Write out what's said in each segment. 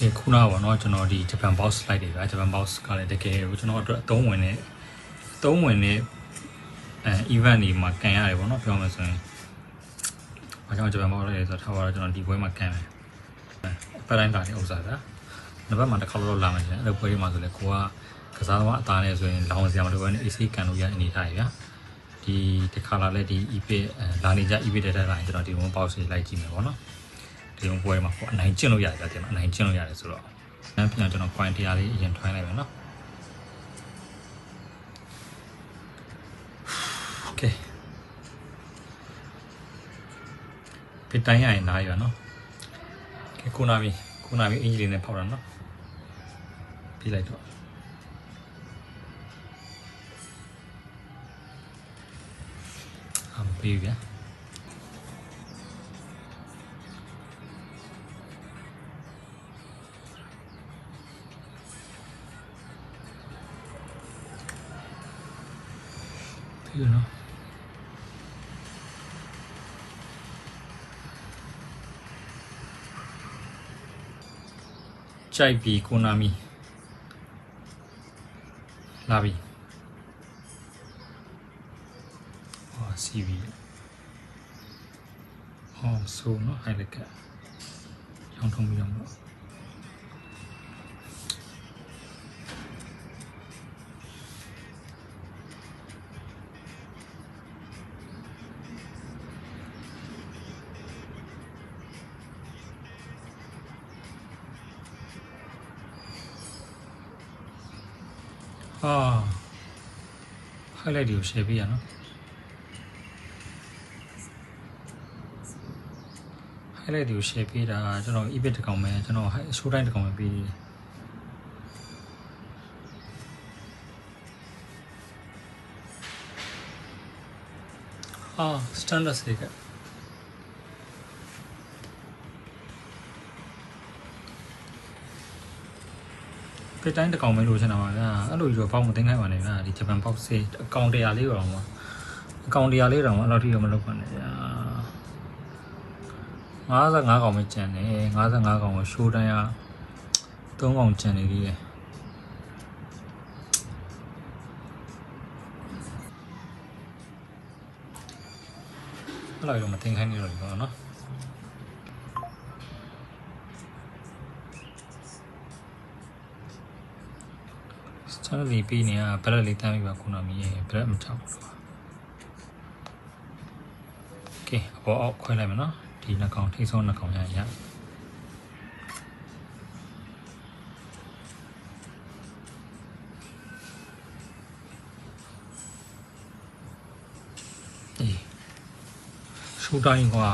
ခုနကပေါ့နော်ကျွန်တော်ဒီ Japan box လိုက်တယ်ဗျာ Japan box ကလည်းတကယ်ကိုကျွန်တော်အတွက်အသုံးဝင်တဲ့event တွေမှာကန်ရတယ်ပေါ့နော်ပြောမှဆိုရင်ဘာကြောင့် Japan box လဲဆိုတော့ထားပါတော့ကျွန်တော်ဒီပွဲမှာကန်တယ်ပတ်တိုင်းတာတဲ့ဥစ္စာဗျာနောက်ဘက်မှာတစ်ခါတော့လာမှကျန်အဲ့လိုပွဲတွေမှာဆိုလဲကိုကစားသမားအသားနဲ့ဆိုရင်လောင်စရာမလိုဘဲနဲ့ AC ကန်လို့ရအနေထားရဗျာဒီတစ်ခါလာလဲဒီ EPIC လာနေကြ EPIC တက်လာရင်ကျွန်တော်ဒီ one box တွေလိုက်ကြည့်မယ်ပေါ့နော်ဒီပွဲမှာပေါ့အနိုင်ကျင့်လို့ရတယ်ကျွန်တော်အနိုင်ကျင့်လို့ရတယ်ဆိုတော့ပြန်ကျွန်တော် point တရားလေးအရင်ထွန်းလိုက်မယ်နော် Okay ပြတိုင်းရရင်နားရနော် Okay ခုနာပြီအင်ဂျင်လေးနဲ့ဖောက်တာနော်ပြီးလိုက်တော့ပြီးပြီဗျာပြီးနော်ကြိုက်ပြီကိုနာမီလာပြီဟောစီဗီဟောဆိုနော်ဟိုက်လိုက်ကရောင်းထုံးပြီးတော့highlight တွေကို share ပေးရနော် highlight တွေကို share ပေးတာကျွန်တော် EBIT တစ်ကောင်ပဲကျွန်တော် show time တစ်ကောင်ပဲပေးstandard စေကပြတိုင်းတစ်ကောင်ပဲလို့ချင်တာပါဗျာအဲ့လိုရောပေါက်မသိခိုင်းပါနဲ့ဗျာဒီ Japan box စေအကောင့်100လေးတော့မှာအကောင့်100လေးတော့အဲ့လောက်ထိတော့မလုပ်ပါနဲ့ဗျာ55ကောင်ပဲကျန်တယ်55ကောင်ကို show တိုင်းက3ကောင်ကျန်နေသေးတယ်အဲ့လောက်တော့မသိခိုင်းနေတော့ဘူးနော်ကျွန်တော်ဒီပြီးနေဘရက်လေးတမ်းပြီးပါခုနမီးရဲ့ဘရက်မချဘူးလို့โอเคအပေါ်အောက်ခွဲလိုက်မယ်နော်ဒီနှကောင်ထိဆုံးနှကောင်ရရှူတိုင်းကွာ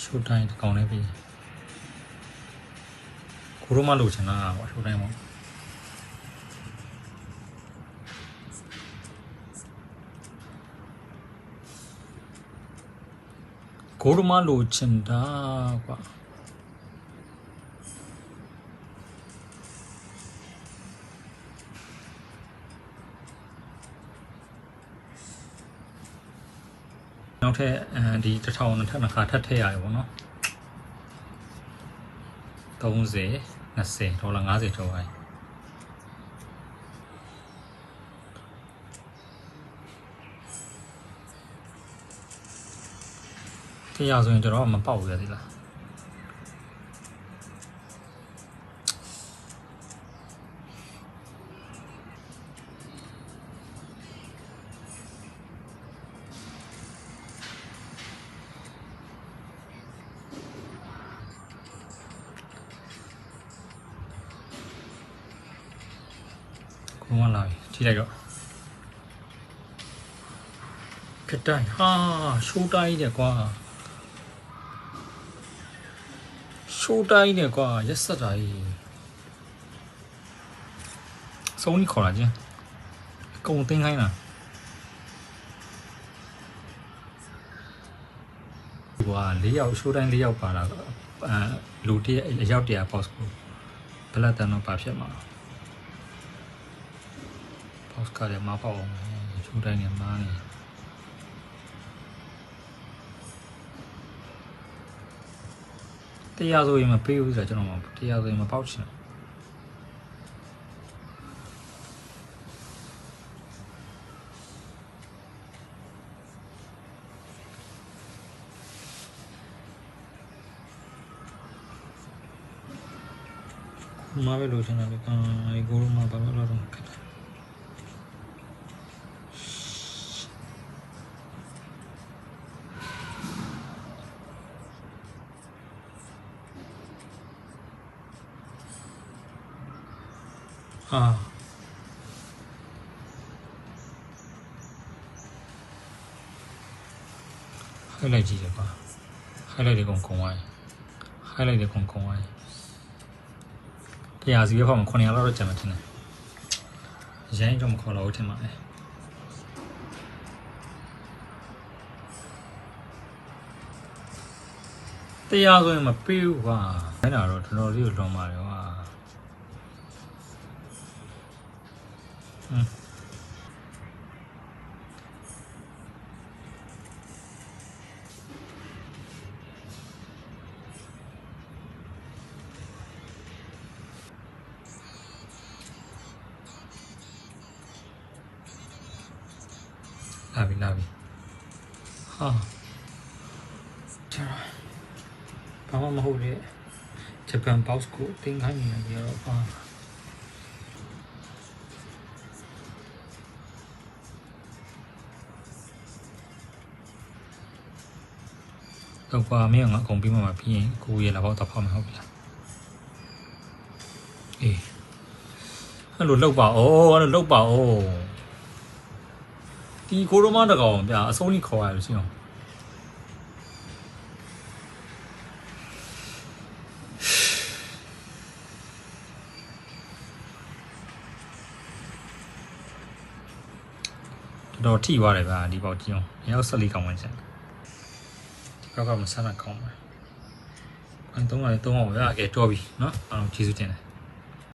ရှူတိုင်းတစ်ကောင်လေးပြီးကိုရမလို့ချင်တာကွာရှူတိုင်းပေါ့ကိုရမလို့ချင်တာကွာနောက်ထပ်ဒီ1000ထပ်နှစ်ခါထပ်ထည့်ရတယ်ပေါ့နော်30 20ဒေါ်လာ50ထုတ်လိုက်တရားဆိုရင်ကျွန်တော်မပေါက်ရသေးလားကိုမလာပြီကြည့်လိုက်တော့ခက်တိုင်းရှိုးတိုင်းတယ်ကွာရှိုးတိုင်းတယ်ကွာရက်ဆက်တာကြီးစုံးကြီးခေါ်လာချင်းအကုန်သိမ်းခိုင်းတာကွာ4ယောက်ရှိုးတိုင်း4ယောက်ပါလာလူတည်းအယောက်100 post ကိုဘလက်တန်တော့ပါဖြစ်မှာ Oscar လည်းမပေါအောင်ချိုး လူတိုင်းနေမှားနေတရားဆိုရင်မပေးဘူးဆိုတော့ကျွန်တော်မတရားဆိုရင်မပေါက်ချင်ဘူးမပဲလို့ချင်တယ်လေအဲကိုလိုမှာဘာလို့တော့ခက်တယ်highlight ကြည့်ရပါ highlight တွေကုန်ဝိုင်း highlight တွေကုန်ဝိုင်းတရားစီရဖို့900လောက်တော့ကျန်မှတင်တယ်ရိုင်းတော့မခေါ်တော့ဘူးထင်ပါလေတရားဆိုရင်မပေးဘူးကွာအဲ့ဒါတော့တော်တော်လေးကိုလွန်ပါတယ်ကွာလာပြီဟာချာဘာမှမဟုတ်လေဂျပန်ဘောက်စ်ကိုတင်ခိုင်းနေတယ်ရောပါတော့ကွာမင်းငါအကုန်ပြီးမှပြီးရင်ကိုရလာတော့ဖောက်မှာဟုတ်ပြီလားအေးအဲ့လိုလောက်ပါဦးအဲ့လိုလောက်ပါဦးဒီကိုရိုမတကောင်ဗျာအစိုးရခေါ်ရလို့ရှိအောင်တော်ထိသွားတယ်ဗျာဒီပေါက်ကြည့်အောင်ရောက်14ကောင်ဝင်ချင်ဒီပေါက်ကမဆန်းတာကောင်းပါအဲ့300 300ဗျာကဲတော်ပြီเนาะအားလုံးကျေးဇူးတင်တယ်